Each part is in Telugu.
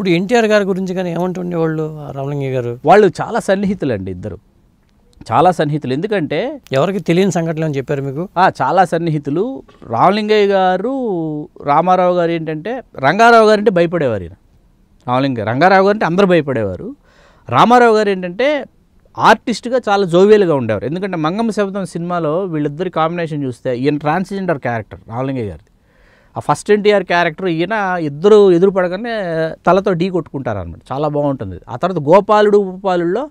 ఇప్పుడు ఎన్టీఆర్ గారి గురించి కానీ ఏమంటుండేవాళ్ళు రామలింగయ్య గారు? వాళ్ళు చాలా సన్నిహితులండి, ఇద్దరు చాలా సన్నిహితులు. ఎందుకంటే ఎవరికి తెలియని సంఘటనలు అని చెప్పారు మీకు? చాలా సన్నిహితులు. రామలింగయ్య గారు రామారావు గారు ఏంటంటే, రంగారావు గారు అంటే భయపడేవారు. ఈయన రంగారావు గారు అంటే అందరూ భయపడేవారు. రామారావు గారు ఏంటంటే ఆర్టిస్ట్గా చాలా జోవియల్గా ఉండేవారు. ఎందుకంటే మంగమ్మ శబ్దం సినిమాలో వీళ్ళిద్దరి కాంబినేషన్ చూస్తే ఈయన ట్రాన్స్జెండర్ క్యారెక్టర్ రామలింగయ్య గారిది. ఆ ఫస్ట్ ఎన్టీఆర్ క్యారెక్టర్ ఈయన ఇద్దరు ఎదురు పడగానే తలతో ఢీ కొట్టుకుంటారు అనమాట. చాలా బాగుంటుంది. ఆ తర్వాత గోపాలుడు ఉపపాలుల్లో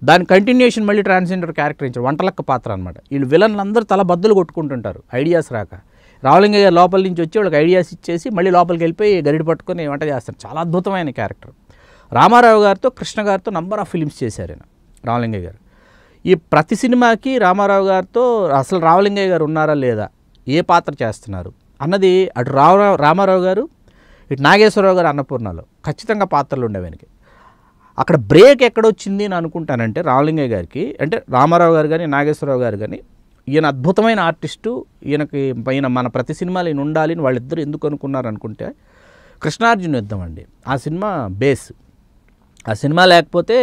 దాని కంటిన్యూషన్ మళ్ళీ ట్రాన్స్జెండర్ క్యారెక్టర్ ఇచ్చారు, వంటలక్క పాత్ర అనమాట. వీళ్ళు విలన్లు అందరూ తల బద్దలు కొట్టుకుంటుంటారు ఐడియాస్ రాక. రామలింగయ్య గారు లోపల నుంచి వచ్చి వాళ్ళకి ఐడియాస్ ఇచ్చేసి మళ్ళీ లోపలికి వెళ్ళిపోయి గరిడి పట్టుకొని వంట చేస్తారు. చాలా అద్భుతమైన క్యారెక్టర్. రామారావు గారితో కృష్ణ గారితో నంబర్ ఆఫ్ ఫిలిమ్స్ చేశారు ఆయన రామలింగయ్య గారు. ఈ ప్రతి సినిమాకి రామారావు గారితో అసలు రామలింగయ్య గారు ఉన్నారా లేదా, ఏ పాత్ర చేస్తున్నారు అన్నది అటు రామారావు గారు ఇటు నాగేశ్వరరావు గారు అన్నపూర్ణలో ఖచ్చితంగా పాత్రలు ఉండేవానికి. అక్కడ బ్రేక్ ఎక్కడొచ్చింది అని అనుకుంటానంటే రామలింగయ్య గారికి, అంటే రామారావు గారు కానీ నాగేశ్వరరావు గారు కానీ ఈయన అద్భుతమైన ఆర్టిస్టు, ఈయన మన ప్రతి సినిమాలో ఈయన ఉండాలి అని వాళ్ళిద్దరూ ఎందుకు అనుకున్నారు అనుకుంటే కృష్ణార్జున యుద్ధం అండి. ఆ సినిమా బేస్. ఆ సినిమా లేకపోతే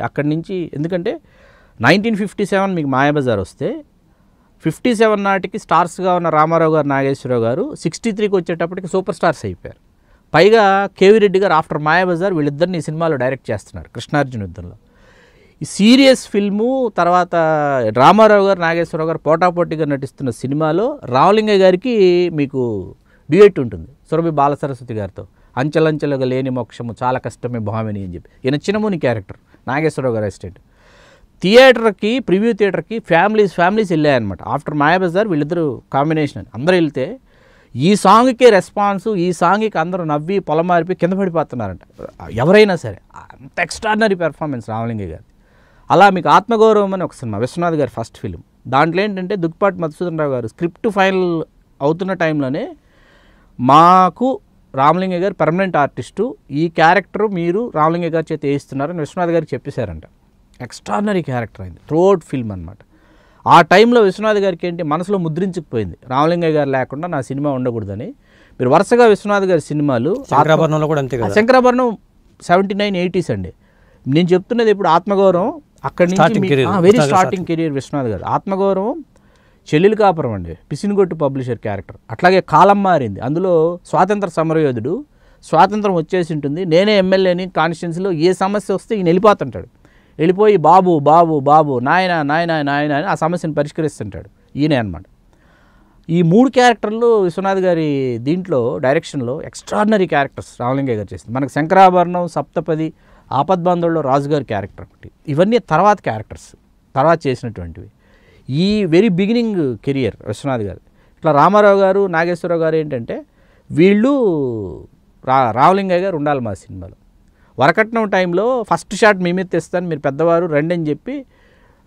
అక్కడి నుంచి, ఎందుకంటే 1957 మీకు మాయాబజార్ వస్తే 57 నాటికి స్టార్స్గా ఉన్న రామారావు గారు నాగేశ్వరరావు గారు 63కి వచ్చేటప్పటికి సూపర్ స్టార్స్ అయిపోయారు. పైగా కేవీ రెడ్డి గారు ఆఫ్టర్ మాయాబజార్ వీళ్ళిద్దరిని ఈ సినిమాలో డైరెక్ట్ చేస్తున్నారు కృష్ణార్జున యుద్ధంలో. ఈ సీరియస్ ఫిల్ము తర్వాత రామారావు గారు నాగేశ్వరరావు గారు పోటాపోటీగా నటిస్తున్న సినిమాలో రామలింగయ్య గారికి మీకు డ్యూయెట్ ఉంటుంది సురభి బాలసరస్వతి గారితో. అంచెలంచెలుగా లేని మోక్షము చాలా కష్టమే భామిని అని చెప్పి. ఈయన చిన్నముని క్యారెక్టర్, నాగేశ్వరరావు గారు అసిస్టెంట్. థియేటర్కి ప్రివ్యూ థియేటర్కి ఫ్యామిలీస్ వెళ్ళాయన్నమాట. ఆఫ్టర్ మాయాబజార్ వీళ్ళిద్దరూ కాంబినేషన్ అందరూ వెళ్తే ఈ సాంగ్కే రెస్పాన్స్, ఈ సాంగ్కి అందరూ నవ్వి పొలమారిపి కింద పడిపోతున్నారంట ఎవరైనా సరే. అంత ఎక్స్ట్రాడినరీ పెర్ఫార్మెన్స్ రామలింగయ్య గారు. అలా మీకు ఆత్మగౌరవం అని ఒక సినిమా, విశ్వనాథ్ గారి ఫస్ట్ ఫిలిం. దాంట్లో ఏంటంటే దుక్పాటి మధుసూదన్ రావు గారు స్క్రిప్ట్ ఫైనల్ అవుతున్న టైంలోనే మాకు రామలింగయ్య గారు పర్మనెంట్ ఆర్టిస్టు, ఈ క్యారెక్టర్ మీరు రామలింగయ్య గారి చేత వేయిస్తున్నారని విశ్వనాథ్ గారికి చెప్పేశారంట. ఎక్స్ట్రాడినరీ క్యారెక్టర్ అయింది త్రూఅవుట్ ఫిల్మ్ అనమాట. ఆ టైంలో విశ్వనాథ్ గారికి ఏంటి మనసులో ముద్రించుకుపోయింది, రామలింగయ్య గారు లేకుండా నా సినిమా ఉండకూడదని. మీరు వరుసగా విశ్వనాథ్ గారి సినిమాలు, శంకరాభరణంలో కూడా అంతే కదా. శంకరాభరణం 79, 80s అండి. నేను చెప్తున్నది ఇప్పుడు ఆత్మగౌరవం అక్కడి నుంచి వెరీ స్టార్టింగ్ కెరీర్ విశ్వనాథ్ గారు. ఆత్మగౌరవం చెల్లెలు కాపురం అండి, పిసినిగొట్టు పబ్లిషర్ క్యారెక్టర్. అట్లాగే కాలం మారింది, అందులో స్వాతంత్ర సమరయోధుడు, స్వాతంత్రం వచ్చేసి ఉంటుంది, నేనే ఎమ్మెల్యేని కాన్స్టిట్యున్సీలో, ఏ సమస్య వస్తే ఈయన వెళ్ళిపోతుంటాడు. వెళ్ళిపోయి బాబు బాబు బాబు నాయన నాయన నాయన అని ఆ సమస్యను పరిష్కరిస్తుంటాడు ఈయనే అనమాట. ఈ 3 క్యారెక్టర్లు విశ్వనాథ్ గారి దీంట్లో డైరెక్షన్లో ఎక్స్ట్రాడినరీ క్యారెక్టర్స్ రామలింగయ్య గారు చేసింది. మనకు శంకరాభరణం, సప్తపది, ఆపద్బాంధవుల్లో రాజుగారి క్యారెక్టర్ ఒకటి, ఇవన్నీ తర్వాత క్యారెక్టర్స్ తర్వాత చేసినటువంటివి. ఈ వెరీ బిగినింగ్ కెరియర్ విశ్వనాథ్ గారు. ఇట్లా రామారావు గారు నాగేశ్వరరావు గారు ఏంటంటే వీళ్ళు రామలింగయ్య గారు ఉండాలి మా సినిమాలో. వరకట్నం టైంలో ఫస్ట్ షాట్ మీ మీద తెస్తాను, మీరు పెద్దవారు రండి అని చెప్పి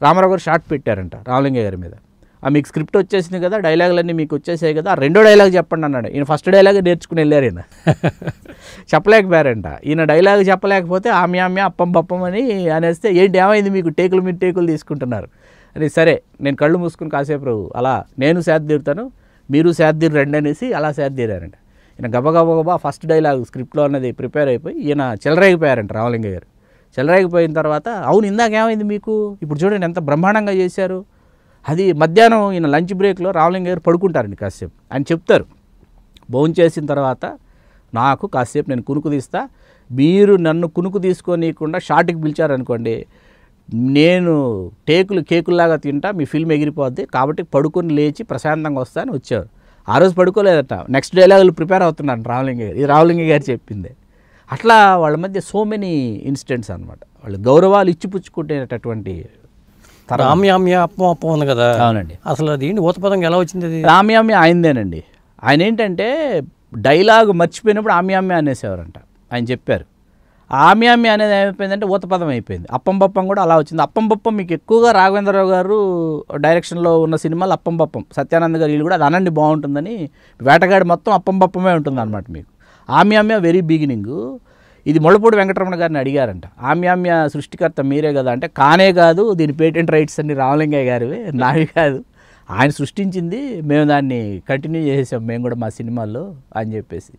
రామారావు గారు షాట్ పెట్టారంట రామలింగయ్య గారి మీద. మీకు స్క్రిప్ట్ వచ్చేసింది కదా, డైలాగులన్నీ మీకు వచ్చేసాయి కదా, రెండో డైలాగ్ చెప్పండి అన్నాడు. ఈయన ఫస్ట్ డైలాగ్ నేర్చుకుని వెళ్ళారు. ఈయన చెప్పలేకపోయారంట. ఈయన డైలాగ్ చెప్పలేకపోతే ఆమె అప్పం పప్పం అని అనేస్తే ఏంటి ఏమైంది మీకు, టేకులు మీరు టేకులు తీసుకుంటున్నారు అని. సరే నేను కళ్ళు మూసుకుని కాసేపు అలా నేను సేద తీరుతాను, మీరు సేద తీరు రండి అనేసి అలా సేద తీరారంట. ఈయన గబగబా ఫస్ట్ డైలాగ్ స్క్రిప్ట్లో అన్నది ప్రిపేర్ అయిపోయి ఈయన చెలరేగిపోయారంట రామలింగయ్య గారు. చెలరేగిపోయిన తర్వాత అవును ఇందాకేమైంది మీకు, ఇప్పుడు చూడండి ఎంత బ్రహ్మాండంగా చేశారు. అది మధ్యాహ్నం ఈయన లంచ్ బ్రేక్లో రామలింగయ్య గారు పడుకుంటారండి కాసేపు. ఆయన చెప్తారు, భోజనం చేసిన తర్వాత నాకు కాసేపు నేను కునుకు తీస్తా, మీరు నన్ను కునుకు తీసుకోనీయకుండా షార్ట్కి పిలిచారనుకోండి, నేను కేకుల్లాగా తింటా, మీ ఫిల్మ్ ఎగిరిపోద్ది, కాబట్టి పడుకొని లేచి ప్రశాంతంగా వస్తా అని వచ్చారు. ఆ రోజు పడుకోలేదట, నెక్స్ట్ డైలాగులు ప్రిపేర్ అవుతున్నాను రామలింగయ్య గారు. ఇది రామలింగయ్య గారు చెప్పిందే. అట్లా వాళ్ళ మధ్య సో మెనీ ఇన్సిడెంట్స్ అనమాట. వాళ్ళు గౌరవాలు ఇచ్చిపుచ్చుకునేటటువంటి రామ్యామ్య అప్పం అప్పం ఉంది కదా. అవునండి. అసలు అది ఊతపదంగా ఎలా వచ్చింది? అది రామ్యామ్య ఆయనదేనండి. ఆయన ఏంటంటే డైలాగ్ మర్చిపోయినప్పుడు ఆమ్యామ్య అనేసేవారంట. ఆయన చెప్పారు ఆమ్యామ్య అనేది ఏమైపోయిందంటే ఊతపదం అయిపోయింది. అప్పం పప్పం కూడా అలా వచ్చింది. అప్పం పప్పం మీకు ఎక్కువగా రాఘవేంద్రరావు గారు డైరెక్షన్లో ఉన్న సినిమాలు అప్పం పప్పం, సత్యానంద్ గారు వీళ్ళు కూడా అది అనండి బాగుంటుందని. వేటగాడి మొత్తం అప్పం పప్పమే ఉంటుంది అనమాట మీకు. ఆమ్యామ్య వెరీ బిగినింగు. ఇది ముళ్ళపూడి వెంకటరమణ గారిని అడిగారంట, ఆమ్యామ్య సృష్టికర్త మీరే కదా అంటే, కానే కాదు, దీని పేటెంట్ రైట్స్ అన్ని రామలింగయ్య గారివే, నావి కాదు, ఆయన సృష్టించింది, మేము దాన్ని కంటిన్యూ చేసేసాం మేము కూడా మా సినిమాల్లో అని చెప్పేసి.